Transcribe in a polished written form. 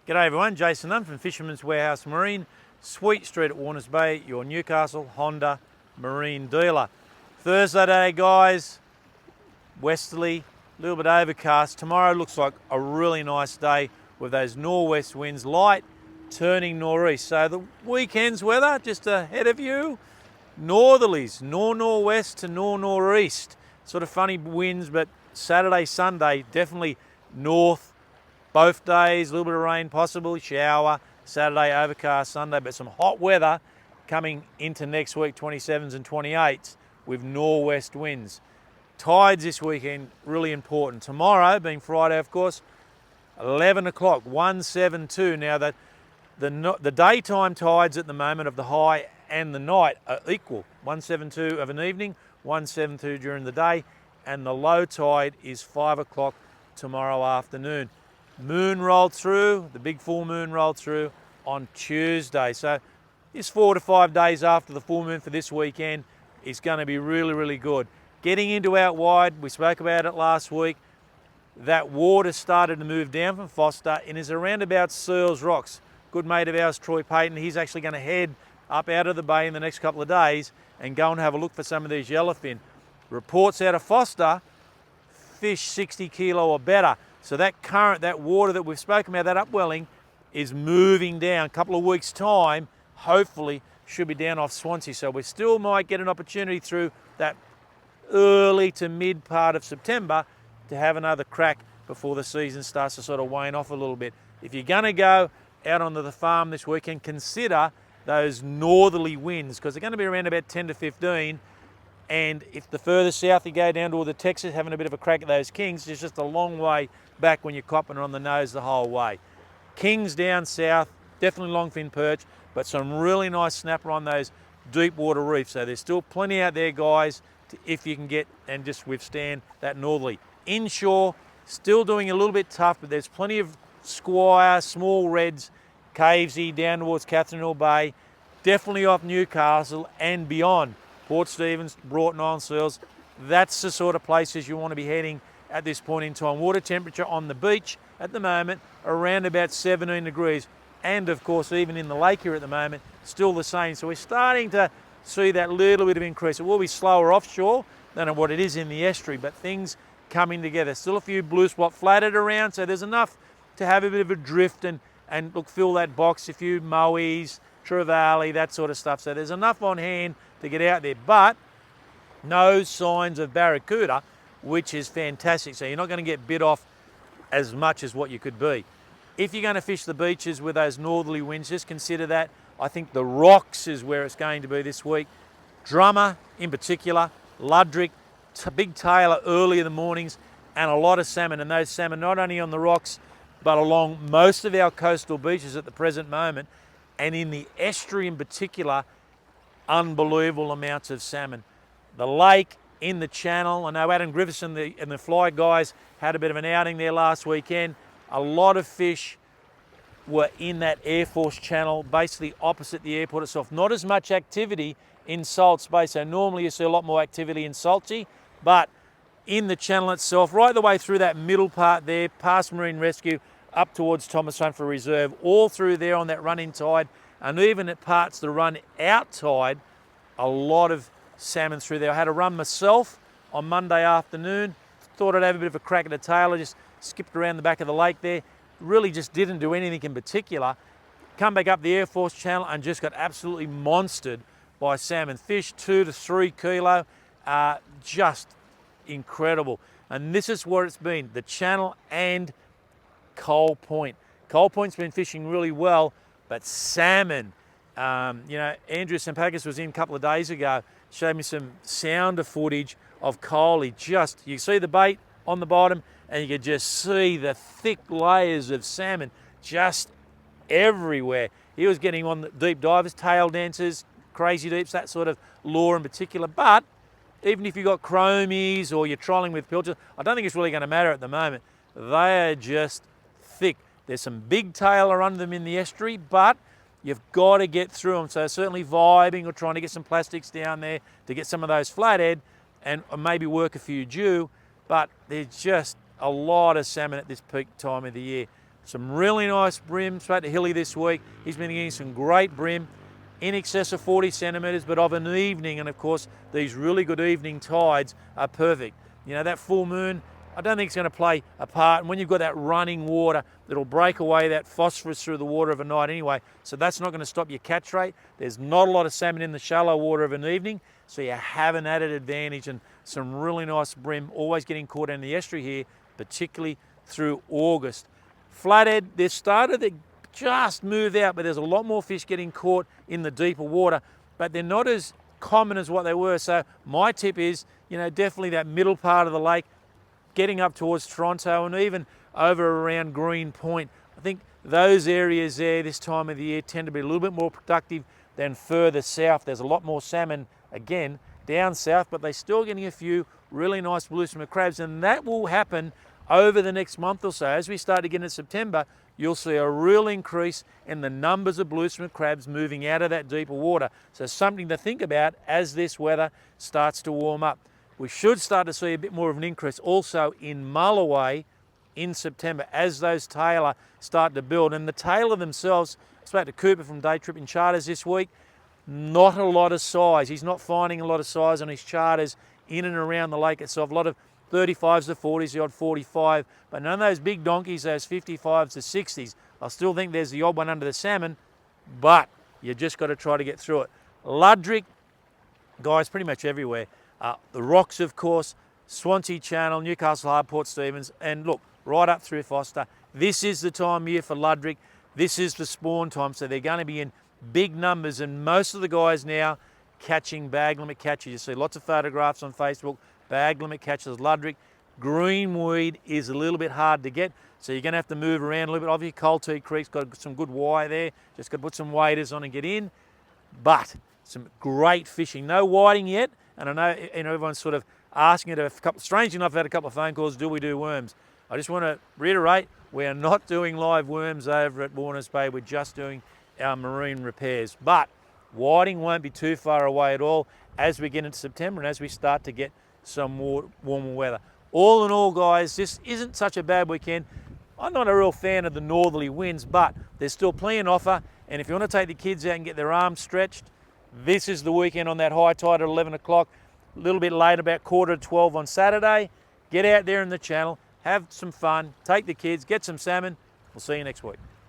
G'day everyone, Jason Nunn from Fisherman's Warehouse Marine, Sweet Street at Warners Bay, your Newcastle Honda marine dealer. Thursday day guys, westerly, a little bit overcast. Tomorrow looks like a really nice day with those northwest winds, light turning northeast. So the weekend's weather just ahead of you, northerlies, northwest to northeast. Sort of funny winds, but Saturday, Sunday, definitely north. Both days, a little bit of rain possible, shower, Saturday overcast, Sunday, but some hot weather coming into next week, 27s and 28s with northwest winds. Tides this weekend, really important. Tomorrow, being Friday, of course, 11 o'clock, 172. Now, the daytime tides at the moment of the high and the night are equal. 172 of an evening, 172 during the day, and the low tide is 5 o'clock tomorrow afternoon. Moon rolled through, the big full moon rolled through on Tuesday. So this 4 to 5 days after the full moon for this weekend is going to be really, really good. Getting into out wide, we spoke about it last week, that water started to move down from Foster and is around about Searles Rocks. Good mate of ours, Troy Payton, he's actually going to head up out of the bay in the next couple of days and go and have a look for some of these yellowfin. Reports out of Foster, fish 60 kilo or better. So that current, that water that we've spoken about, that upwelling, is moving down. A couple of weeks' time, hopefully, should be down off Swansea. So we still might get an opportunity through that early to mid part of September to have another crack before the season starts to sort of wane off a little bit. If you're going to go out onto the farm this weekend, consider those northerly winds because they're going to be around about 10 to 15. And if the further south you go down to all the Texas, having a bit of a crack at those kings, it's just a long way back when you're copping on the nose the whole way. Kings down south, definitely longfin perch, but some really nice snapper on those deep water reefs. So there's still plenty out there, guys, if you can get and just withstand that northerly. Inshore, still doing a little bit tough, but there's plenty of squire, small reds, cavesy down towards Catherine Hill Bay, definitely off Newcastle and beyond. Port Stephens, Broughton Island, Searles, that's the sort of places you want to be heading at this point in time. Water temperature on the beach at the moment around about 17 degrees, and of course even in the lake here at the moment still the same. So we're starting to see that little bit of increase. It will be slower offshore than what it is in the estuary, but things coming together. Still a few blue spot flatted around, so there's enough to have a bit of a drift and look, fill that box, a few mowies, trevally, that sort of stuff. So there's enough on hand to get out there, but no signs of barracuda, which is fantastic. So you're not going to get bit off as much as what you could be. If you're going to fish the beaches with those northerly winds, just consider that. I think the rocks is where it's going to be this week. Drummer in particular, Luderick, big tailor early in the mornings, and a lot of salmon. And those salmon not only on the rocks, but along most of our coastal beaches at the present moment, and in the estuary in particular, unbelievable amounts of salmon. The lake, in the channel, I know Adam Griffiths and the fly guys had a bit of an outing there last weekend. A lot of fish were in that Air Force channel, basically opposite the airport itself. Not as much activity in Salts Bay, so normally you see a lot more activity in Saltsea, but in the channel itself, right the way through that middle part there, past Marine Rescue, up towards Thomas Humphrey Reserve, all through there on that run-in tide, and even at parts the run-out tide, a lot of salmon through there. I had a run myself on Monday afternoon, thought I'd have a bit of a crack at the tail. I just skipped around the back of the lake there, really just didn't do anything in particular. Come back up the Air Force channel and just got absolutely monstered by salmon. Fish 2 to 3 kilo, just incredible. And this is where it's been, the channel and Coal Point. Coal Point's been fishing really well, but salmon, Andrew Sampakis was in a couple of days ago, showed me some sounder footage of coal. You see the bait on the bottom and you can just see the thick layers of salmon just everywhere. He was getting on the deep divers, tail dancers, crazy deeps, that sort of lure in particular. But even if you've got chromies or you're trolling with pilchards, I don't think it's really going to matter at the moment. They are just thick. There's some big tailer under them in the estuary, but you've got to get through them. So certainly vibing or trying to get some plastics down there to get some of those flathead and maybe work a few dew. But there's just a lot of salmon at this peak time of the year. Some really nice bream. Spoke to Hilly this week. He's been getting some great bream in excess of 40 centimetres, but of an evening. And of course, these really good evening tides are perfect. You know, that full moon, I don't think it's going to play a part. And when you've got that running water, it'll break away that phosphorus through the water of a night anyway. So that's not going to stop your catch rate. There's not a lot of salmon in the shallow water of an evening. So you have an added advantage, and some really nice bream always getting caught in the estuary here, particularly through August. Flathead, they've started to just move out, but there's a lot more fish getting caught in the deeper water, but they're not as common as what they were. So my tip is, you know, definitely that middle part of the lake, getting up towards Toronto and even over around Green Point. I think those areas there this time of the year tend to be a little bit more productive than further south. There's a lot more salmon, again, down south, but they're still getting a few really nice blue swimmer crabs, and that will happen over the next month or so. As we start to get into September, you'll see a real increase in the numbers of blue swimmer crabs moving out of that deeper water. So something to think about as this weather starts to warm up. We should start to see a bit more of an increase also in mulloway in September as those tailor start to build. And the tailor themselves, I spoke to Cooper from Day Tripping Charters this week, not a lot of size. He's not finding a lot of size on his charters in and around the lake itself. A lot of 35s to 40s, the odd 45, but none of those big donkeys, those 55s to 60s. I still think there's the odd one under the salmon, but you just got to try to get through it. Luderick, guys, pretty much everywhere. The rocks, of course, Swansea Channel, Newcastle Harbour, Port Stephens, and look, right up through Foster. This is the time of year for Luderick. This is the spawn time, so they're going to be in big numbers, and most of the guys now catching bag limit catches. You see lots of photographs on Facebook, bag limit catches, Luderick. Greenweed is a little bit hard to get, so you're going to have to move around a little bit. Obviously, Coaltee Creek's got some good wire there. Just got to put some waders on and get in. But some great fishing. No whiting yet, and I know, you know, everyone's sort of asking it. Strangely enough, I've had a couple of phone calls, do we do worms? I just want to reiterate, we are not doing live worms over at Warners Bay. We're just doing our marine repairs. But whiting won't be too far away at all as we get into September and as we start to get some more warmer weather. All in all, guys, this isn't such a bad weekend. I'm not a real fan of the northerly winds, but there's still plenty on offer. And if you want to take the kids out and get their arms stretched, this is the weekend on that high tide at 11 o'clock. A little bit late, about 11:45 on Saturday. Get out there in the channel, have some fun, take the kids, get some salmon. We'll see you next week.